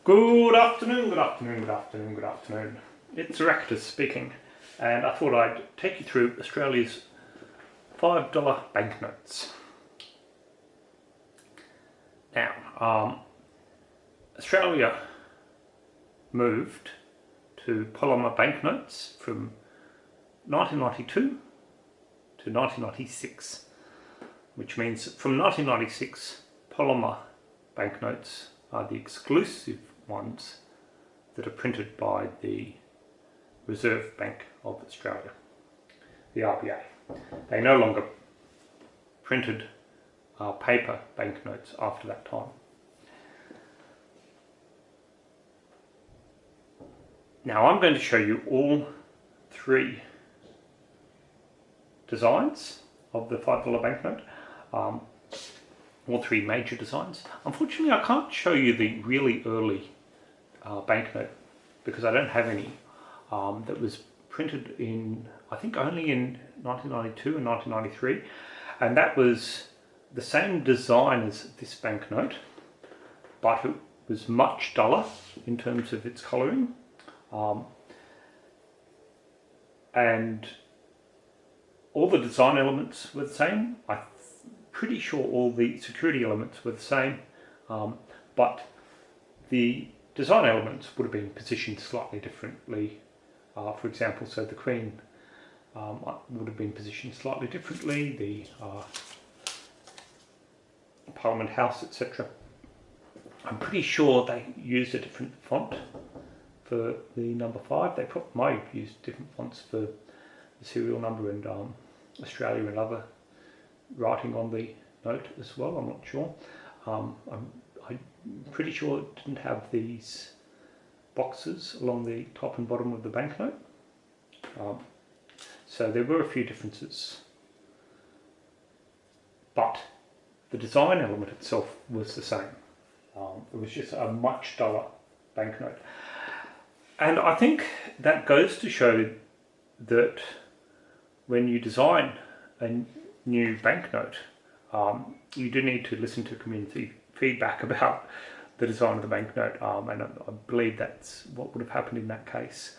Good afternoon, good afternoon, good afternoon, good afternoon. It's Rector speaking, and I thought I'd take you through Australia's $5 banknotes. Now, Australia moved to polymer banknotes from 1992 to 1996, which means from 1996, polymer banknotes are the exclusive ones that are printed by the Reserve Bank of Australia, the RBA. They no longer printed paper banknotes after that time. Now I'm going to show you all three designs of the $5 banknote, all three major designs. Unfortunately, I can't show you the really early banknote because I don't have any that was printed in, I think, only in 1992 and 1993, and that was the same design as this banknote, but it was much duller in terms of its colouring, and all the design elements were the same. I'm pretty sure all the security elements were the same, but the design elements would have been positioned slightly differently. For example, so the Queen would have been positioned slightly differently, the Parliament House, etc. I'm pretty sure they used a different font for the number 5. They probably might have used different fonts for the serial number and Australia and other writing on the note as well. I'm not sure. I'm pretty sure it didn't have these boxes along the top and bottom of the banknote. So there were a few differences, but the design element itself was the same. It was just a much duller banknote, and I think that goes to show that when you design a new banknote, you do need to listen to community feedback about the design of the banknote, and I believe that's what would have happened in that case.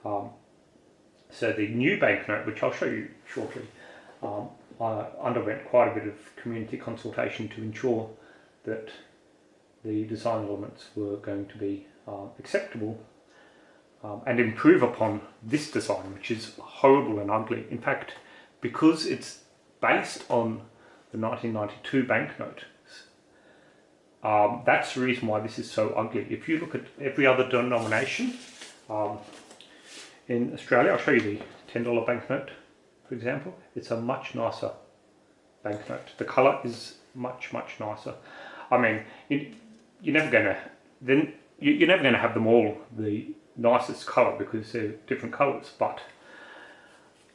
So the new banknote, which I'll show you shortly, underwent quite a bit of community consultation to ensure that the design elements were going to be acceptable and improve upon this design, which is horrible and ugly. In fact, because it's based on the 1992 banknote, that's the reason why this is so ugly. If you look at every other denomination in Australia, I'll show you the $10 banknote, for example. It's a much nicer banknote. The colour is much nicer. I mean, you're never going to have them all the nicest colour because they're different colours, but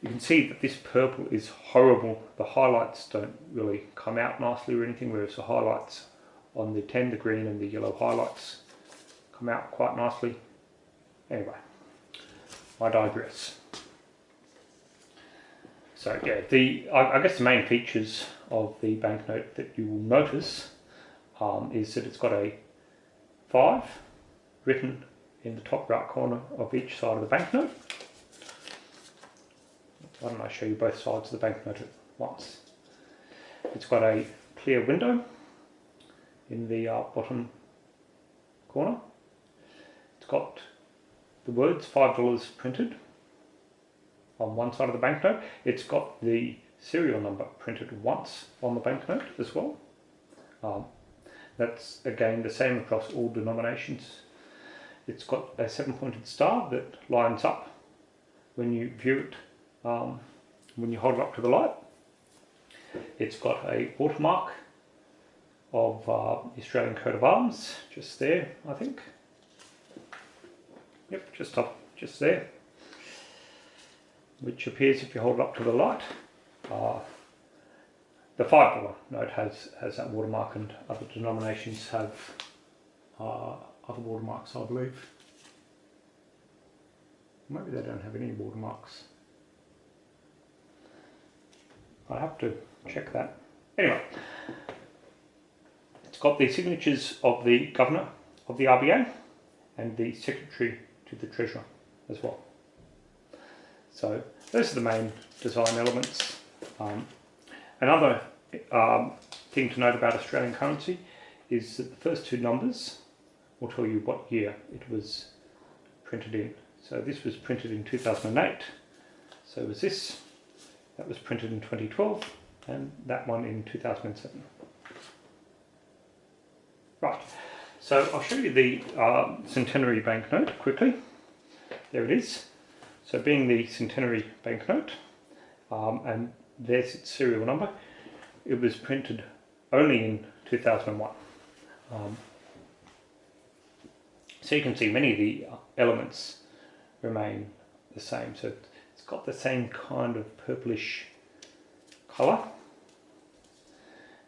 you can see that this purple is horrible. The highlights don't really come out nicely or anything, whereas the highlights on the 10, the green and the yellow highlights, come out quite nicely. Anyway, I digress. So yeah, I guess the main features of the banknote that you will notice is that it's got a 5 written in the top right corner of each side of the banknote. Why don't I show you both sides of the banknote at once? It's got a clear window in the bottom corner. It's got the words $5 printed on one side of the banknote. It's got the serial number printed once on the banknote as well. That's again the same across all denominations. It's got a 7-pointed star that lines up when you view it, when you hold it up to the light. It's got a watermark of the Australian coat of arms just there, I think. Yep, just there, which appears if you hold it up to the light. The $5 note has that watermark, and other denominations have other watermarks, I believe. Maybe they don't have any watermarks. I have to check that. Anyway, it's got the signatures of the governor of the RBA, and the Secretary to the Treasurer as well. So those are the main design elements. Another thing to note about Australian currency is that the first two numbers will tell you what year it was printed in. So this was printed in 2008. So was this. That was printed in 2012, and that one in 2007. Right, so I'll show you the centenary banknote quickly. There it is. So being the centenary banknote, and there's its serial number, it was printed only in 2001. So you can see many of the elements remain the same. So it's got the same kind of purplish colour.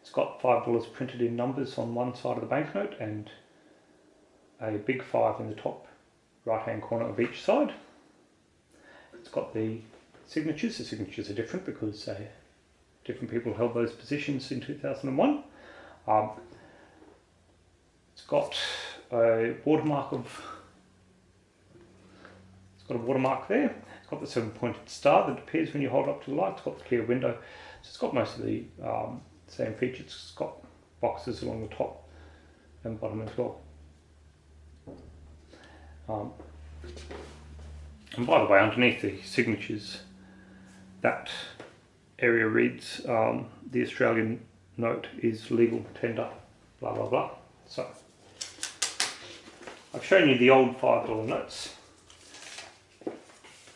It's got $5 printed in numbers on one side of the banknote and a big 5 in the top right hand corner of each side. It's got the signatures. The signatures are different because different people held those positions in 2001. It's got a watermark there. It's got the 7-pointed star that appears when you hold up to the light. It's got the clear window. So it's got most of the same features. It's got boxes along the top and bottom as well. And by the way, underneath the signatures, that area reads the Australian note is legal tender, blah blah blah. So I've shown you the old $5 notes.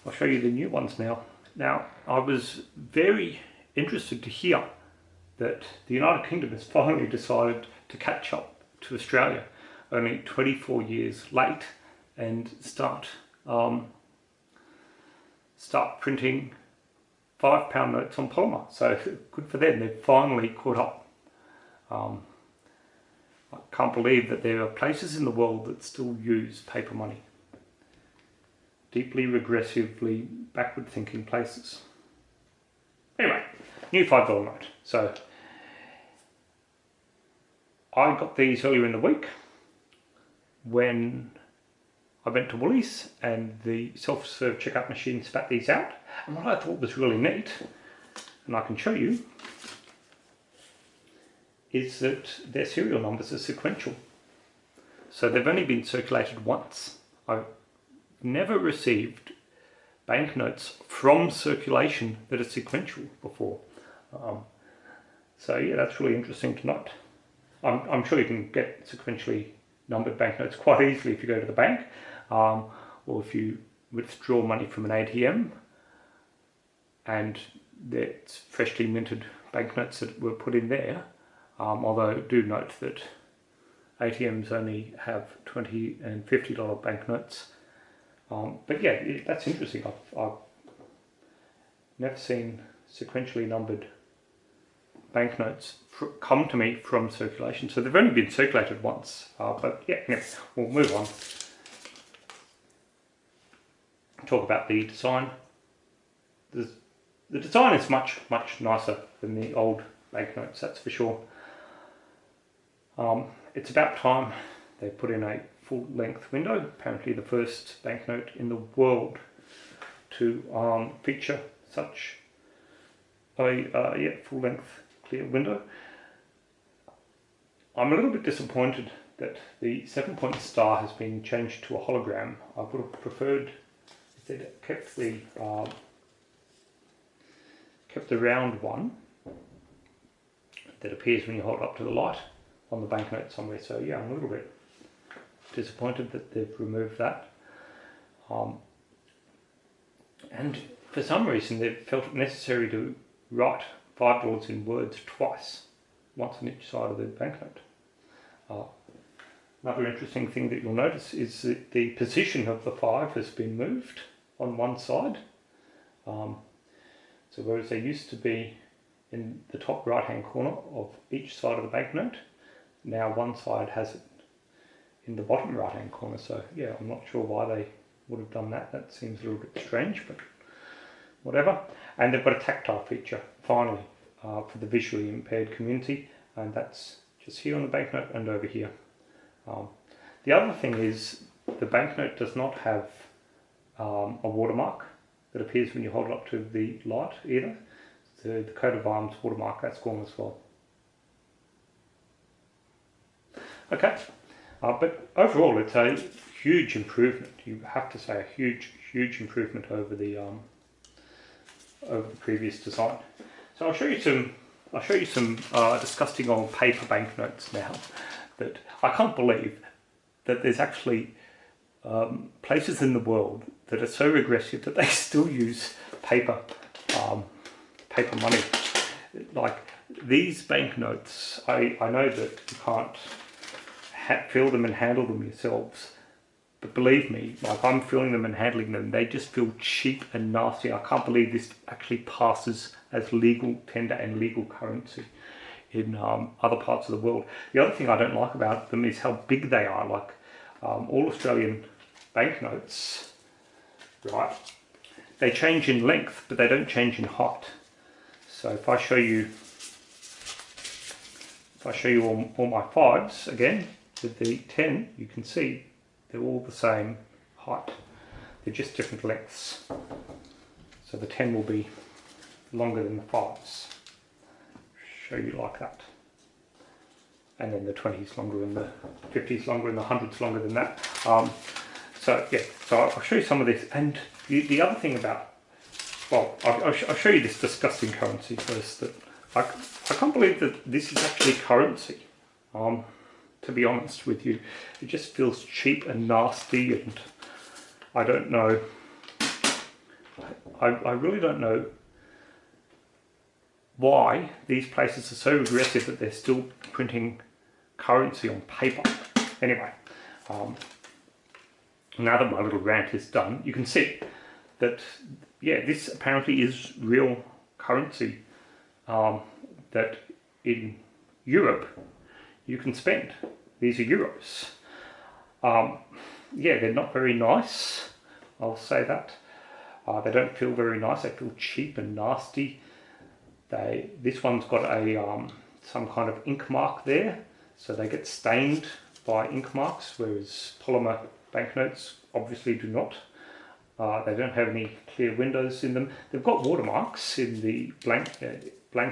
I'll show you the new ones now. Now, I was very interested to hear that the United Kingdom has finally decided to catch up to Australia, only 24 years late, and start printing £5 notes on polymer. So good for them, they've finally caught up. I can't believe that there are places in the world that still use paper money. Deeply regressively backward thinking places. Anyway, new $5 note. So I got these earlier in the week when I went to Woolies and the self-serve checkout machine spat these out. And what I thought was really neat, and I can show you, is that their serial numbers are sequential. So they've only been circulated once. I've never received banknotes from circulation that are sequential before. So yeah, that's really interesting to note. I'm sure you can get sequentially numbered banknotes quite easily if you go to the bank, or if you withdraw money from an ATM and it's freshly minted banknotes that were put in there. Although do note that ATMs only have $20 and $50 banknotes. But yeah, that's interesting. I've never seen sequentially numbered banknotes come to me from circulation. So they've only been circulated once. But yeah, anyway, we'll move on. Talk about the design. The design is much nicer than the old banknotes, that's for sure. It's about time they put in a full-length window. Apparently the first banknote in the world to feature such a full-length clear window. I'm a little bit disappointed that the 7-point star has been changed to a hologram. I would have preferred if they'd kept the round one that appears when you hold up to the light on the banknote somewhere. So yeah, I'm a little bit disappointed that they've removed that. And for some reason they've felt it necessary to write $5 in words twice, once on each side of the banknote. Another interesting thing that you'll notice is that the position of the 5 has been moved on one side. So whereas they used to be in the top right hand corner of each side of the banknote, now one side has it in the bottom right hand corner. So yeah, I'm not sure why they would have done that. That seems a little bit strange, but whatever. And they've got a tactile feature finally for the visually impaired community, and that's just here on the banknote and over here. The other thing is the banknote does not have a watermark that appears when you hold it up to the light either. The coat of arms watermark, that's gone as well. Okay, but overall it's a huge improvement. You have to say a huge improvement over the previous design. So I'll show you some disgusting old paper banknotes now. That I can't believe that there's actually places in the world that are so regressive that they still use paper money. Like these banknotes, I know that you can't feel them and handle them yourselves, but believe me, like I'm feeling them and handling them, they just feel cheap and nasty. I can't believe this actually passes as legal tender and legal currency in other parts of the world. The other thing I don't like about them is how big they are. Like all Australian banknotes, right? They change in length, but they don't change in height. So if I show you all my fives again with the 10, you can see they're all the same height. They're just different lengths. So the 10 will be longer than the fives. Show you like that. And then the 20's longer than the 50's longer and the 100's longer than that. So yeah, so I'll show you some of this. And the other thing about, well, I'll show you this disgusting currency first. That I can't believe that this is actually currency. To be honest with you, it just feels cheap and nasty, and I don't know. I really don't know why these places are so aggressive that they're still printing currency on paper. Anyway, now that my little rant is done, you can see that, yeah, this apparently is real currency that in Europe you can spend. These are euros. Yeah, they're not very nice, I'll say that. They don't feel very nice, they feel cheap and nasty. This one's got a some kind of ink mark there, so they get stained by ink marks, whereas polymer banknotes obviously do not. They don't have any clear windows in them. They've got watermarks in the blank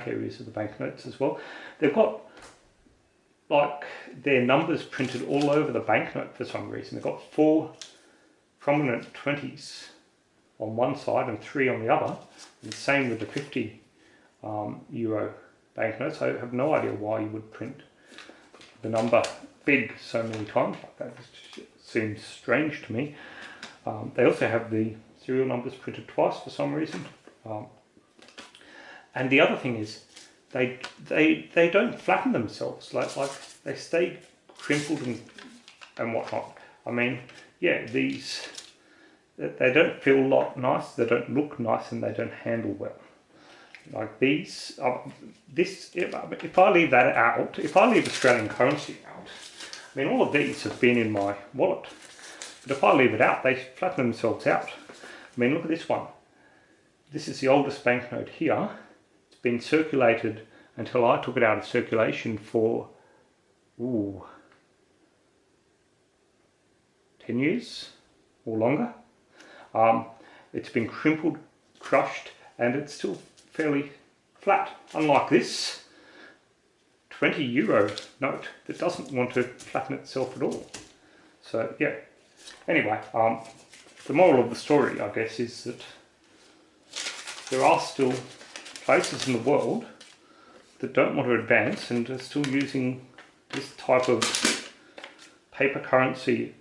areas of the banknotes as well. They've got like their numbers printed all over the banknote for some reason. They've got 4 prominent 20s on one side and 3 on the other. And the same with the 50 euro banknotes. I have no idea why you would print the number big so many times like that. It seems strange to me. They also have the serial numbers printed twice for some reason. And the other thing is, they don't flatten themselves, like they stay crimpled and whatnot. I mean, yeah, these, they don't feel nice, they don't look nice, and they don't handle well. Like these, if I leave that out, if I leave Australian currency out, I mean, all of these have been in my wallet, but if I leave it out, they flatten themselves out. I mean, look at this one. This is the oldest banknote here. It's been circulated until I took it out of circulation for, 10 years or longer. It's been crimpled, crushed, and it's still fairly flat, unlike this 20 euro note that doesn't want to flatten itself at all. So yeah, anyway, the moral of the story, I guess, is that there are still places in the world that don't want to advance and are still using this type of paper currency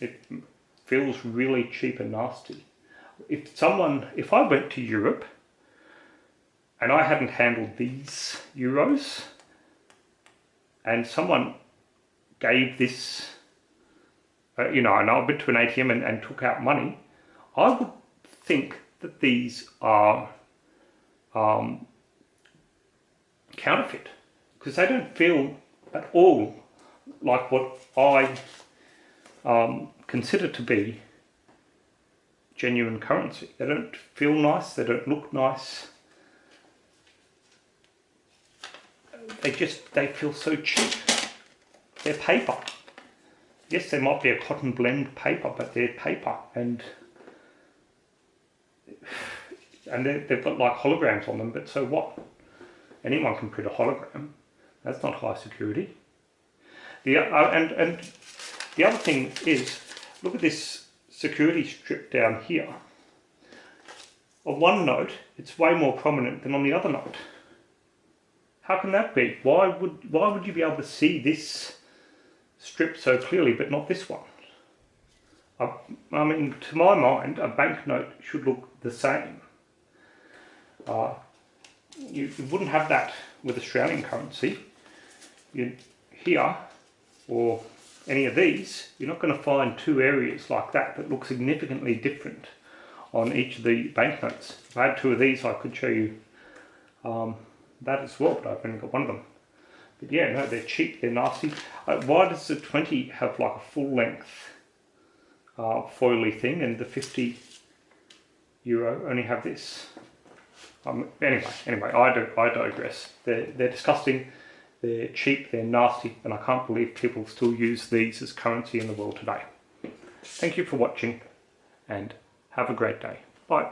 it feels really cheap and nasty. If I went to Europe and I hadn't handled these euros and someone gave this, and I went to an ATM and took out money, I would think that these are counterfeit, because they don't feel at all like what I consider to be genuine currency. They don't feel nice, they don't look nice. They feel so cheap. They're paper. yes, there might be a cotton blend paper, but they're paper, and they've got like holograms on them, but so what? Anyone can print a hologram. That's not high security. And the other thing is, look at this security strip down here. On one note, it's way more prominent than on the other note. How can that be? Why would you be able to see this strip so clearly, but not this one? I mean, to my mind, a banknote should look the same. You wouldn't have that with Australian currency. Here, or any of these, you're not going to find two areas like that look significantly different on each of the banknotes. If I had two of these, I could show you that as well, but I've only got one of them. But yeah, no, they're cheap, they're nasty. Why does the 20 have like a full length foily thing, and the €50 only have this? Anyway, I digress. They're disgusting, they're cheap, they're nasty, and I can't believe people still use these as currency in the world today. Thank you for watching, and have a great day. Bye.